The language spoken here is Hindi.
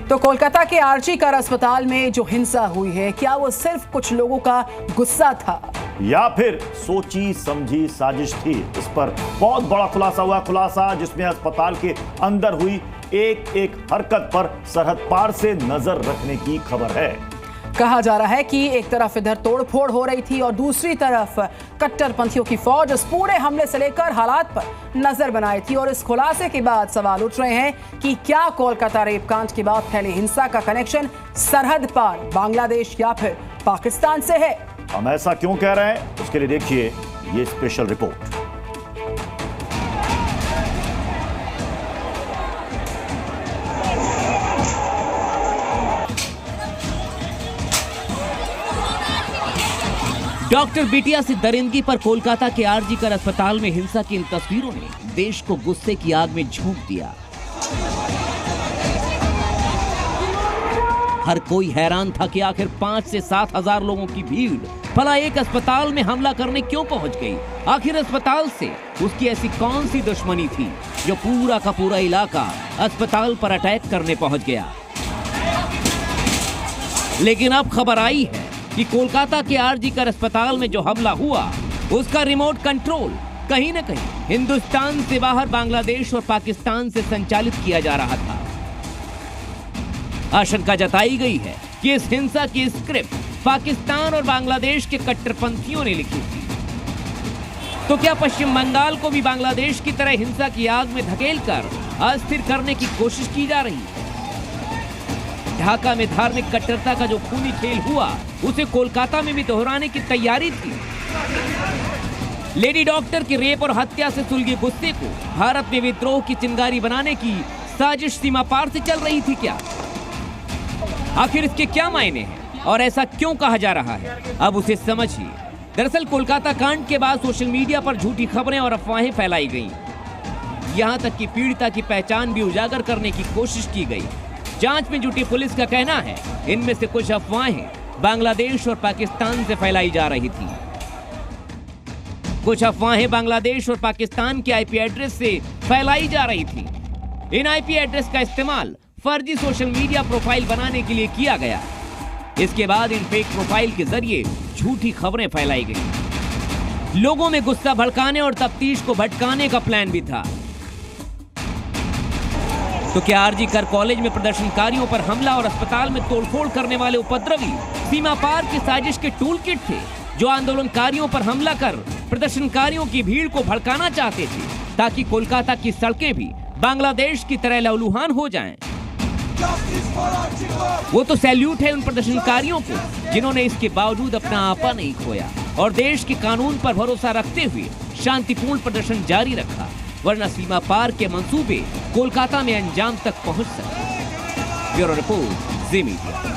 तो कोलकाता के आरजी कर अस्पताल में जो हिंसा हुई है, क्या वो सिर्फ कुछ लोगों का गुस्सा था या फिर सोची समझी साजिश थी? इस पर बहुत बड़ा खुलासा हुआ, खुलासा जिसमें अस्पताल के अंदर हुई एक एक हरकत पर सरहद पार से नजर रखने की खबर है। कहा जा रहा है कि एक तरफ इधर तोड़फोड़ हो रही थी और दूसरी तरफ कट्टरपंथियों की फौज इस पूरे हमले से लेकर हालात पर नजर बनाई थी। और इस खुलासे के बाद सवाल उठ रहे हैं कि क्या कोलकाता रेपकांड के बाद फैली हिंसा का कनेक्शन सरहद पार बांग्लादेश या फिर पाकिस्तान से है? हम ऐसा क्यों कह रहे हैं, उसके लिए देखिए ये स्पेशल रिपोर्ट। डॉक्टर बिटिया से दरिंदगी पर कोलकाता के आरजी कर अस्पताल में हिंसा की इन तस्वीरों ने देश को गुस्से की आग में झोंक दिया। हर कोई हैरान था कि आखिर 5 से 7 हजार लोगों की भीड़ भला एक अस्पताल में हमला करने क्यों पहुंच गई? आखिर अस्पताल से उसकी ऐसी कौन सी दुश्मनी थी जो पूरा का पूरा इलाका अस्पताल पर अटैक करने पहुंच गया? लेकिन अब खबर आई है कि कोलकाता के आरजी कर अस्पताल में जो हमला हुआ उसका रिमोट कंट्रोल कहीं न कहीं हिंदुस्तान से बाहर बांग्लादेश और पाकिस्तान से संचालित किया जा रहा था। आशंका जताई गई है कि इस हिंसा की स्क्रिप्ट पाकिस्तान और बांग्लादेश के कट्टरपंथियों ने लिखी थी। तो क्या पश्चिम बंगाल को भी बांग्लादेश की तरह हिंसा की आग में धकेलकर अस्थिर करने की कोशिश की जा रही है? ढाका में धार्मिक कट्टरता का जो खूनी खेल हुआ उसे कोलकाता में भी दोहराने की तैयारी थी। लेडी डॉक्टर की रेप और हत्या से सुलगे गुस्से को भारत में विद्रोह की चिंगारी बनाने की साजिश सीमा पार से चल रही थी क्या? आखिर इसके क्या मायने हैं और ऐसा क्यों कहा जा रहा है, अब उसे समझिए। दरअसल कोलकाता कांड के बाद सोशल मीडिया पर झूठी खबरें और अफवाहें फैलाई गईं। यहां तक कि पीड़िता की पहचान भी उजागर करने की कोशिश की गई। जांच में जुटी पुलिस का कहना है इनमें से कुछ अफवाहें बांग्लादेश और पाकिस्तान से फैलाई जा रही थी। कुछ अफवाहें बांग्लादेश और पाकिस्तान के आईपी एड्रेस से फैलाई जा रही थी। इन आईपी एड्रेस का इस्तेमाल फर्जी सोशल मीडिया प्रोफाइल बनाने के लिए किया गया। इसके बाद इन फेक प्रोफाइल के जरिए झूठी खबरें फैलाई गई। लोगों में गुस्सा भड़काने और तफ्तीश को भटकाने का प्लान भी था। तो क्या आरजी कर कॉलेज में प्रदर्शनकारियों पर हमला और अस्पताल में तोड़फोड़ करने वाले उपद्रवी सीमा पार की साजिश के टूल किट थे, जो आंदोलनकारियों पर हमला कर प्रदर्शनकारियों की भीड़ को भड़काना चाहते थे ताकि कोलकाता की सड़कें भी बांग्लादेश की तरह लहूलुहान हो जाएं? वो तो सैल्यूट है उन प्रदर्शनकारियों को जिन्होंने इसके बावजूद अपना आपा नहीं खोया और देश के कानून पर भरोसा रखते हुए शांतिपूर्ण प्रदर्शन जारी रखा, वरना सीमा पार के मंसूबे कोलकाता में अंजाम तक पहुंच सकते। ब्यूरो रिपोर्ट, जी मीडिया।